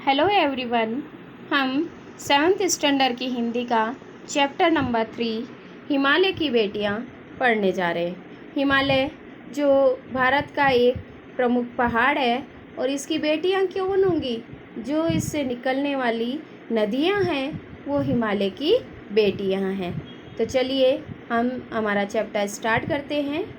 Hello everyone. हम seventh standard की हिंदी का चैप्टर नंबर 3 हिमालय की बेटियां पढ़ने जा रहे हैं। हिमालय जो भारत का एक प्रमुख पहाड़ है और इसकी बेटियां कौन होंगी? जो इससे निकलने वाली नदियां हैं वो हिमालय की बेटियां हैं। तो चलिए हम हमारा चैप्टर स्टार्ट करते हैं।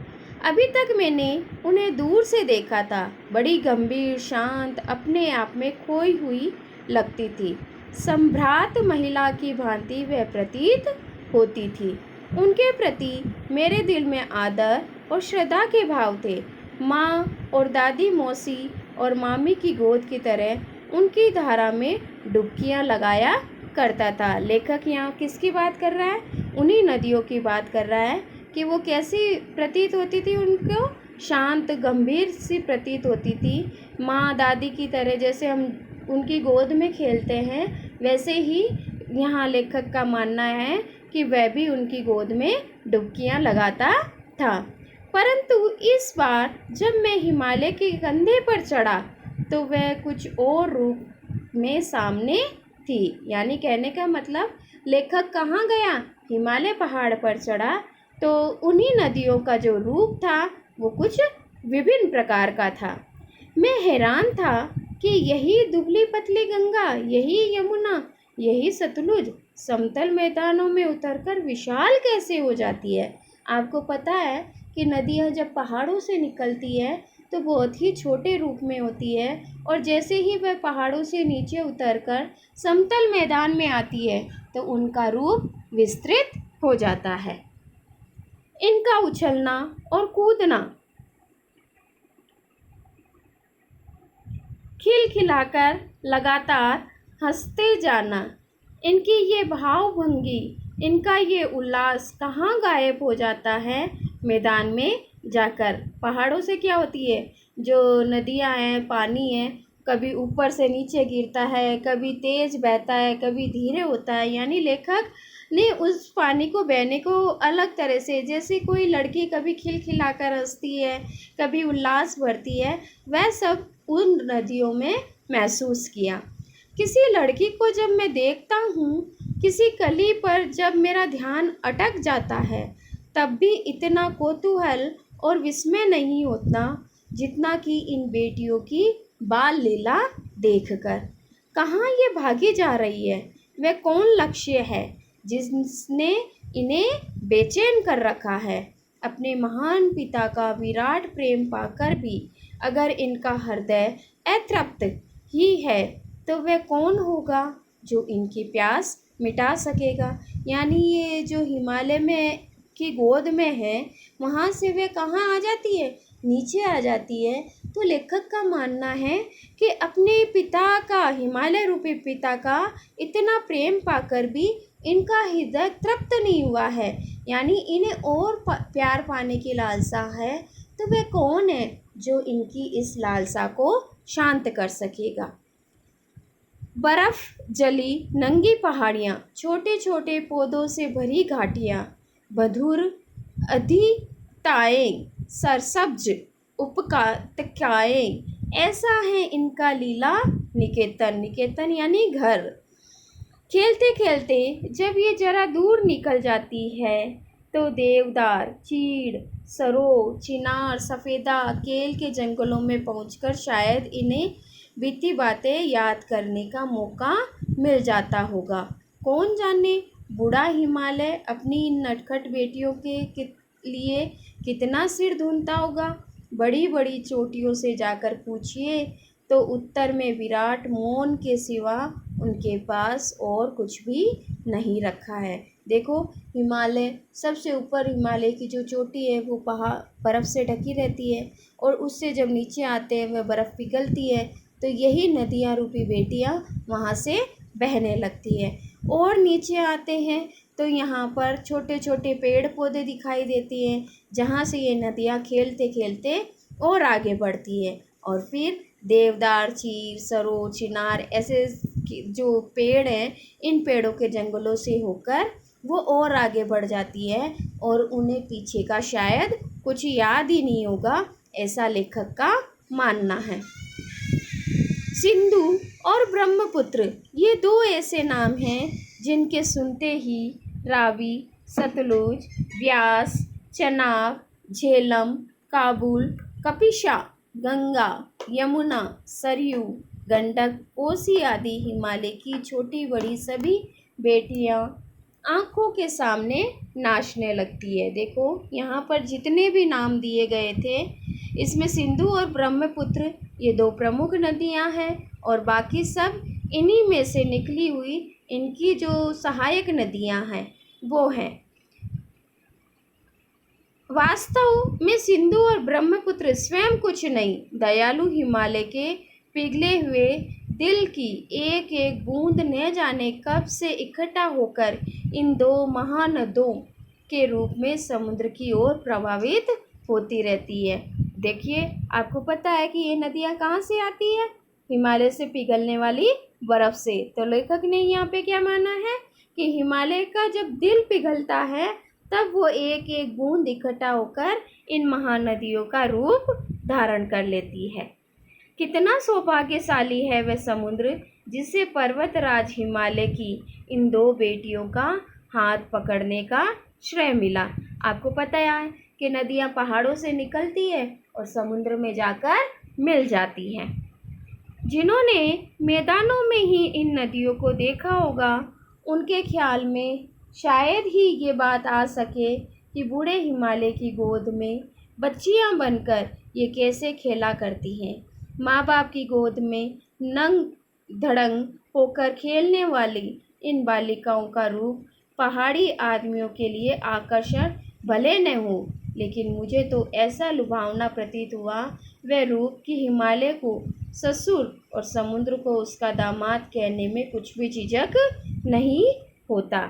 अभी तक मैंने उन्हें दूर से देखा था। बड़ी गंभीर, शांत, अपने आप में खोई हुई लगती थी। संभ्रात महिला की भांति वह प्रतीत होती थी। उनके प्रति मेरे दिल में आदर और श्रद्धा के भाव थे। माँ और दादी, मौसी और मामी की गोद की तरह उनकी धारा में डुबकियाँ लगाया करता था। लेखक यहाँ किसकी बात कर रहा है? उन्हीं नदियों की बात कर रहा है कि वो कैसी प्रतीत होती थी उनको। शांत, गंभीर सी प्रतीत होती थी। माँ दादी की तरह जैसे हम उनकी गोद में खेलते हैं वैसे ही यहाँ लेखक का मानना है कि वह भी उनकी गोद में डुबकियाँ लगाता था। परंतु इस बार जब मैं हिमालय के कंधे पर चढ़ा तो वह कुछ और रूप में सामने थी। यानी कहने का मतलब लेखक कहाँ गया? हिमालय पहाड़ पर चढ़ा तो उन्हीं नदियों का जो रूप था वो कुछ विभिन्न प्रकार का था। मैं हैरान था कि यही दुबली पतली गंगा, यही यमुना, यही सतलुज समतल मैदानों में उतरकर विशाल कैसे हो जाती है। आपको पता है कि नदियाँ जब पहाड़ों से निकलती है तो बहुत ही छोटे रूप में होती है और जैसे ही वह पहाड़ों से नीचे उतरकर समतल मैदान में आती है तो उनका रूप विस्तृत हो जाता है। इनका उछलना और कूदना, खिलखिलाकर लगातार हंसते जाना, इनकी ये भावभंगी, इनका ये उल्लास कहाँ गायब हो जाता है? मैदान में जाकर। पहाड़ों से क्या होती है? जो नदियाँ हैं, पानी है, कभी ऊपर से नीचे गिरता है, कभी तेज बहता है, कभी धीरे होता है। यानी लेखक ने उस पानी को बहने को अलग तरह से, जैसे कोई लड़की कभी खिलखिलाकर हंसती है, कभी उल्लास भरती है, वह सब उन नदियों में महसूस किया। किसी लड़की को जब मैं देखता हूँ, किसी कली पर जब मेरा ध्यान अटक जाता है, तब भी इतना कौतूहल और विस्मय नहीं होता जितना कि इन बेटियों की बाल लीला देखकर। कहाँ ये भागी जा रही है? वह कौन लक्ष्य है जिसने इन्हें बेचैन कर रखा है? अपने महान पिता का विराट प्रेम पाकर भी अगर इनका हृदय अतृप्त ही है तो वह कौन होगा जो इनकी प्यास मिटा सकेगा? यानी ये जो हिमालय में की गोद में है वहाँ से वे कहाँ आ जाती है? नीचे आ जाती है। तो लेखक का मानना है कि अपने पिता का, हिमालय रूपी पिता का इतना प्रेम पाकर भी इनका हृदय तृप्त नहीं हुआ है। यानी इन्हें और प्यार पाने की लालसा है। तो वह कौन है जो इनकी इस लालसा को शांत कर सकेगा? बर्फ जली नंगी पहाड़ियाँ, छोटे छोटे पौधों से भरी घाटियाँ, मधुर अधिताएं, सरसब्ज उपत्यकाएं, ऐसा है इनका लीला निकेतन। निकेतन यानी घर। खेलते खेलते जब ये जरा दूर निकल जाती है तो देवदार, चीड़, सरो, चिनार, सफ़ेदा, केल के जंगलों में पहुंचकर शायद इन्हें बीती बातें याद करने का मौका मिल जाता होगा। कौन जाने बूढ़ा हिमालय अपनी इन नटखट बेटियों के लिए कितना सिर धुनता होगा। बड़ी बड़ी चोटियों से जाकर पूछिए तो उत्तर में विराट मौन के सिवा उनके पास और कुछ भी नहीं रखा है। देखो, हिमालय सबसे ऊपर, हिमालय की जो चोटी है वो पहाड़ बर्फ़ से ढकी रहती है और उससे जब नीचे आते हैं वह बर्फ़ पिघलती है तो यही नदियाँ रूपी बेटियाँ वहाँ से बहने लगती हैं। और नीचे आते हैं तो यहाँ पर छोटे छोटे पेड़ पौधे दिखाई देती हैं जहाँ से ये नदियाँ खेलते खेलते और आगे बढ़ती है। और फिर देवदार, चीड़, सरो, चिनार ऐसे जो पेड़ हैं, इन पेड़ों के जंगलों से होकर वो और आगे बढ़ जाती है और उन्हें पीछे का शायद कुछ याद ही नहीं होगा, ऐसा लेखक का मानना है। सिंधु और ब्रह्मपुत्र ये दो ऐसे नाम हैं जिनके सुनते ही रावी, सतलुज, ब्यास, चनाब, झेलम, काबुल, कपिशा, गंगा, यमुना, सरयू, गंडक, कोसी आदि हिमालय की छोटी बड़ी सभी बेटियां आंखों के सामने नाचने लगती है। देखो यहाँ पर जितने भी नाम दिए गए थे इसमें सिंधु और ब्रह्मपुत्र ये दो प्रमुख नदियाँ हैं और बाकी सब इन्हीं में से निकली हुई इनकी जो सहायक नदियाँ हैं वो हैं। वास्तव में सिंधु और ब्रह्मपुत्र स्वयं कुछ नहीं, दयालु हिमालय के पिघले हुए दिल की एक एक बूंद न जाने कब से इकट्ठा होकर इन दो महानदों के रूप में समुद्र की ओर प्रवाहित होती रहती है। देखिए आपको पता है कि ये नदियाँ कहाँ से आती है? हिमालय से पिघलने वाली बर्फ़ से। तो लेखक ने यहाँ पे क्या माना है कि हिमालय का जब दिल पिघलता है तब वो एक एक बूंद इकट्ठा होकर इन महानदियों का रूप धारण कर लेती है। कितना सौभाग्यशाली है वह समुद्र जिसे पर्वतराज हिमालय की इन दो बेटियों का हाथ पकड़ने का श्रेय मिला। आपको पता है कि नदियाँ पहाड़ों से निकलती है और समुद्र में जाकर मिल जाती हैं। जिन्होंने मैदानों में ही इन नदियों को देखा होगा उनके ख्याल में शायद ही ये बात आ सके कि बूढ़े हिमालय की गोद में बच्चियां बनकर ये कैसे खेला करती हैं। माँ बाप की गोद में नंग धड़ंग होकर खेलने वाली इन बालिकाओं का रूप पहाड़ी आदमियों के लिए आकर्षण भले न हो, लेकिन मुझे तो ऐसा लुभावना प्रतीत हुआ वह रूप कि हिमालय को ससुर और समुद्र को उसका दामाद कहने में कुछ भी झिझक नहीं होता।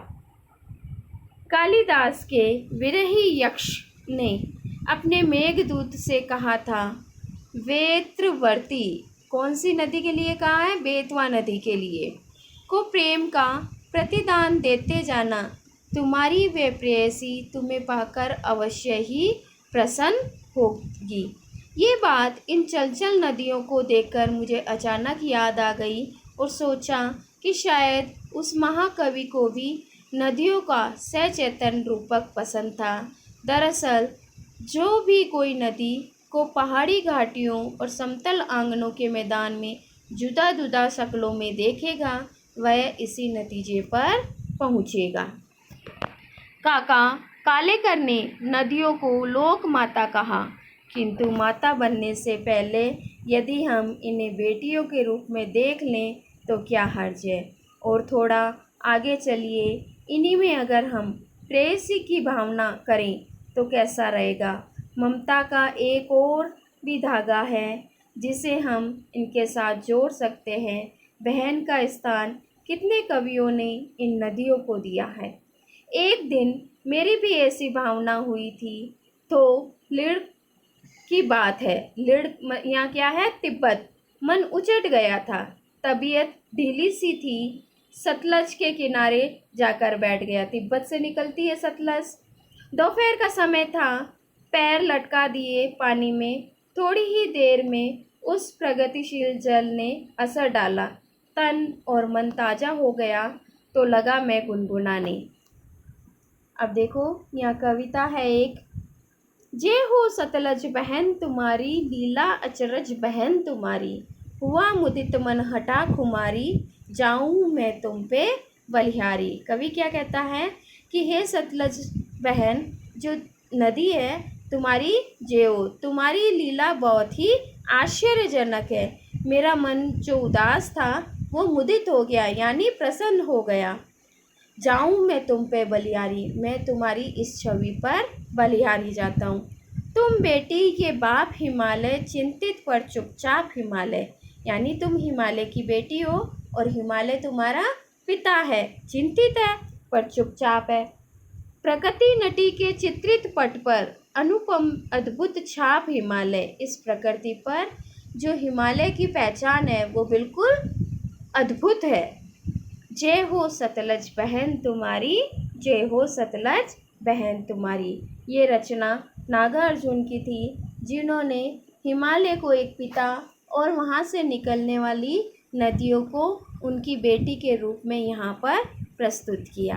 कालिदास के विरही यक्ष ने अपने मेघदूत से कहा था, वेत्रवर्ती कौन सी नदी के लिए कहा है? बेतवा नदी के लिए को प्रेम का प्रतिदान देते जाना, तुम्हारी वे प्रेयसी तुम्हें पाकर अवश्य ही प्रसन्न होगी। ये बात इन चंचल नदियों को देखकर मुझे अचानक याद आ गई और सोचा कि शायद उस महाकवि को भी नदियों का सचेतन रूपक पसंद था। दरअसल जो भी कोई नदी को पहाड़ी घाटियों और समतल आंगनों के मैदान में जुदा जुदा शक्लों में देखेगा वह इसी नतीजे पर पहुँचेगा। काका कालेकर ने नदियों को लोक माता कहा, किंतु माता बनने से पहले यदि हम इन्हें बेटियों के रूप में देख लें तो क्या हर्ज है। और थोड़ा आगे चलिए, इन्हीं में अगर हम प्रेयसी की भावना करें तो कैसा रहेगा। ममता का एक और भी धागा है जिसे हम इनके साथ जोड़ सकते हैं। बहन का स्थान कितने कवियों ने इन नदियों को दिया है। एक दिन मेरी भी ऐसी भावना हुई थी। तो लिड़ की बात है, लिड़ यहाँ क्या है? तिब्बत। मन उचट गया था, तबीयत ढीली सी थी। सतलज के किनारे जाकर बैठ गया। तिब्बत से निकलती है सतलज। दोपहर का समय था। पैर लटका दिए पानी में। थोड़ी ही देर में उस प्रगतिशील जल ने असर डाला। तन और मन ताज़ा हो गया तो लगा मैं गुनगुनाने। अब देखो यहाँ कविता है एक। जे हो सतलज बहन तुम्हारी, लीला अचरज बहन तुम्हारी, हुआ मुदित मन हटा खुमारी, जाऊँ मैं तुम पे बलिहारी। कवि क्या कहता है कि हे सतलज बहन, जो नदी है तुम्हारी, जेओ तुम्हारी लीला बहुत ही आश्चर्यजनक है। मेरा मन जो उदास था वो मुदित हो गया, यानी प्रसन्न हो गया। जाऊँ मैं तुम पे बलिहारी, मैं तुम्हारी इस छवि पर बलिहारी जाता हूँ। तुम बेटी के बाप हिमालय, चिंतित पर चुपचाप हिमालय, यानी तुम हिमालय की बेटी हो और हिमालय तुम्हारा पिता है। चिंतित है पर चुपचाप है। प्रकृति नटी के चित्रित पट पर अनुपम अद्भुत छाप हिमालय। इस प्रकृति पर जो हिमालय की पहचान है वो बिल्कुल अद्भुत है। जय हो सतलज बहन तुम्हारी, जय हो सतलज बहन तुम्हारी। ये रचना नागार्जुन की थी, जिन्होंने हिमालय को एक पिता और वहाँ से निकलने वाली नदियों को उनकी बेटी के रूप में यहाँ पर प्रस्तुत किया।